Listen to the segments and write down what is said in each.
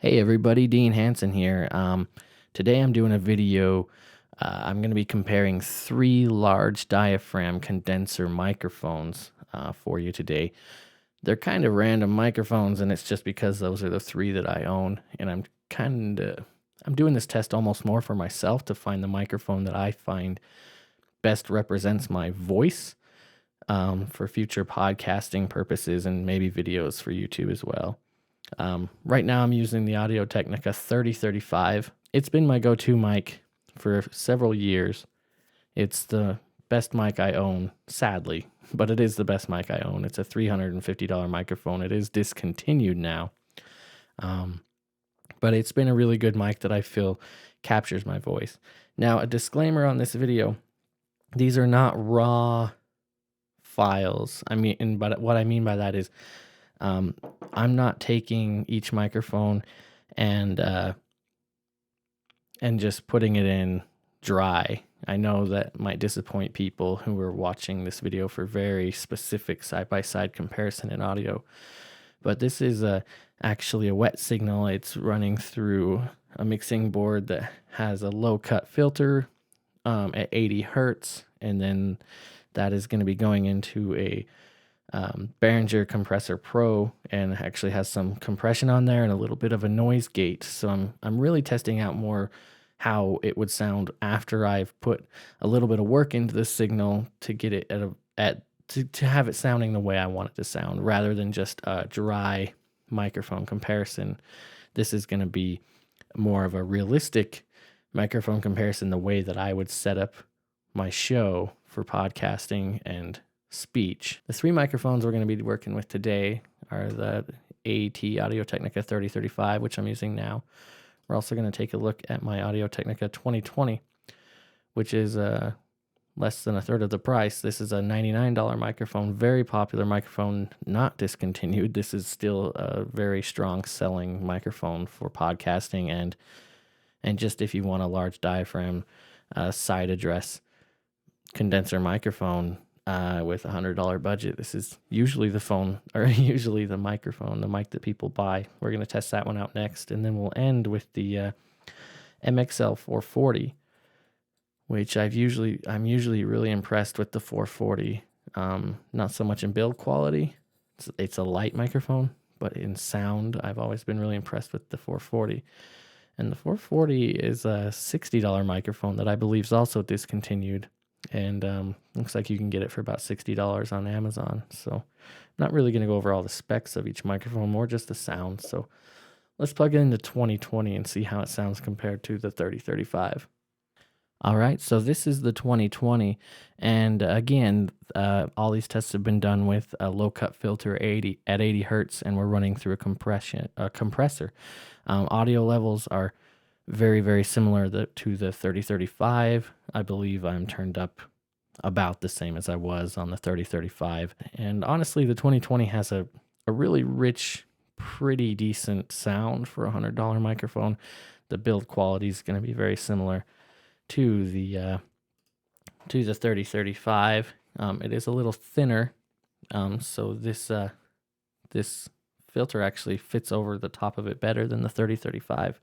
Hey everybody, Dean Hansen here. Today I'm doing a video. I'm going to be comparing three large diaphragm condenser microphones for you today. They're kind of random microphones, and it's just because those are the three that I own. And I'm doing this test almost more for myself to find the microphone that I find best represents my voice for future podcasting purposes and maybe videos for YouTube as well. Right now I'm using the Technica 3035. It's been my go-to mic for several years. It's the best mic I own, sadly, but it is the best mic I own. It's a $350 microphone. It is discontinued now. But it's been a really good mic that I feel captures my voice. Now, a disclaimer on this video, these are not raw files. But what I mean by that is I'm not taking each microphone and just putting it in dry. I know that might disappoint people who are watching this video for very specific side-by-side comparison in audio. But this is actually a wet signal. It's running through a mixing board that has a low-cut filter at 80 hertz, and then that is going to be going into a Behringer Compressor Pro, and actually has some compression on there and a little bit of a noise gate. So I'm really testing out more how it would sound after I've put a little bit of work into the signal to get it to have it sounding the way I want it to sound, rather than just a dry microphone comparison. This is going to be more of a realistic microphone comparison, the way that I would set up my show for podcasting and speech. The three microphones we're going to be working with today are the Technica 3035, which I'm using now. We're also going to take a look at my Technica 2020, which is less than a third of the price. This is a $99 microphone, very popular microphone, not discontinued. This is still a very strong selling microphone for podcasting and just if you want a large diaphragm side address condenser microphone with $100 budget. This is usually usually the microphone, the mic that people buy. We're going to test that one out next, and then we'll end with the MXL 440, which I'm usually really impressed with the 440. Not so much in build quality. It's a light microphone, but in sound, I've always been really impressed with the 440. And the 440 is a $60 microphone that I believe is also discontinued. And looks like you can get it for about $60 on Amazon. So I'm not really going to go over all the specs of each microphone, more just the sound. So let's plug it into 2020 and see how it sounds compared to the 3035. All right, so this is the 2020, and again, all these tests have been done with a low-cut filter at 80 hertz, and we're running through a compressor. Audio levels are very, very similar to the 3035. I believe I'm turned up about the same as I was on the 3035. And honestly, the 2020 has a really rich, pretty decent sound for a $100 microphone. The build quality is going to be very similar to the 3035. It is a little thinner, so this filter actually fits over the top of it better than the 3035.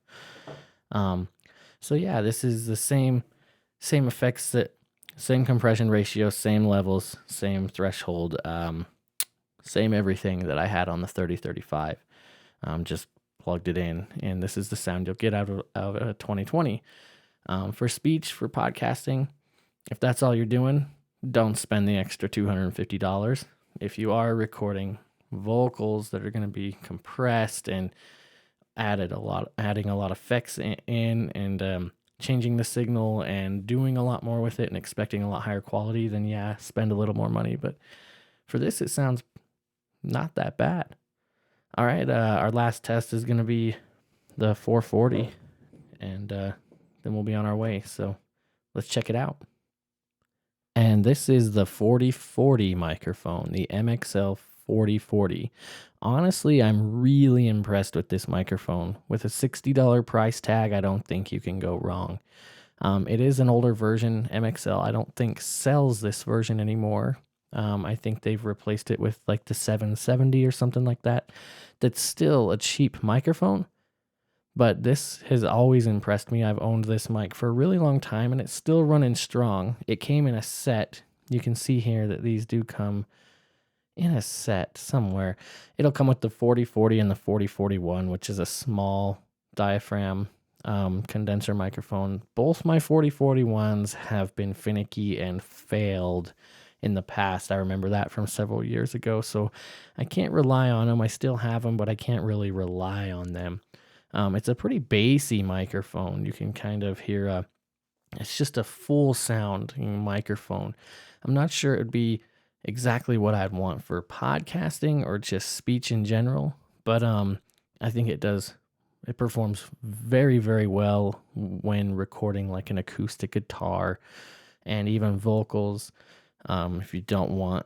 So yeah, this is the same effects, same compression ratio, same levels, same threshold, same everything that I had on the 3035. Just plugged it in, and this is the sound you'll get out of 2020. For speech, for podcasting, if that's all you're doing, don't spend the extra $250. If you are recording vocals that are going to be compressed and adding a lot of effects in and changing the signal and doing a lot more with it and expecting a lot higher quality, then yeah, spend a little more money. But for this, it sounds not that bad. All right, our last test is going to be the 440, and then we'll be on our way. So let's check it out. And this is the 4040 microphone, the MXL 4040. Honestly, I'm really impressed with this microphone. With a $60 price tag, I don't think you can go wrong. It is an older version. MXL, I don't think, sells this version anymore. I think they've replaced it with like the 770 or something like that. That's still a cheap microphone, But this has always impressed me. I've owned this mic for a really long time and it's still running strong. It came in a set. You can see here that these do come in a set somewhere. It'll come with the 4040 and the 4041, which is a small diaphragm condenser microphone. Both my 4041s have been finicky and failed in the past. I remember that from several years ago, so I can't rely on them. I still have them, but I can't really rely on them. It's a pretty bassy microphone. You can kind of hear it's just a full sound microphone. I'm not sure it would be exactly what I'd want for podcasting or just speech in general, but I think it performs very, very well when recording like an acoustic guitar and even vocals. If you don't want,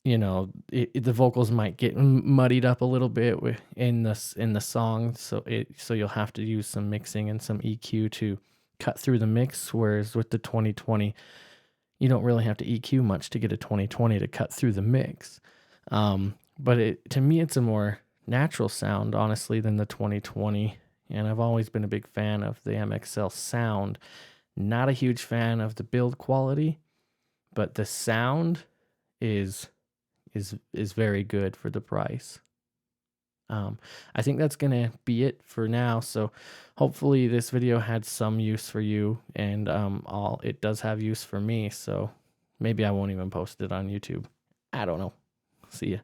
the vocals might get muddied up a little bit in the song, so you'll have to use some mixing and some EQ to cut through the mix. Whereas with the 2020, you don't really have to EQ much to get a 2020 to cut through the mix. But to me, it's a more natural sound, honestly, than the 2020. And I've always been a big fan of the MXL sound. Not a huge fan of the build quality, but the sound is very good for the price. I think that's going to be it for now. So hopefully this video had some use for you, and it does have use for me. So maybe I won't even post it on YouTube. I don't know. See ya.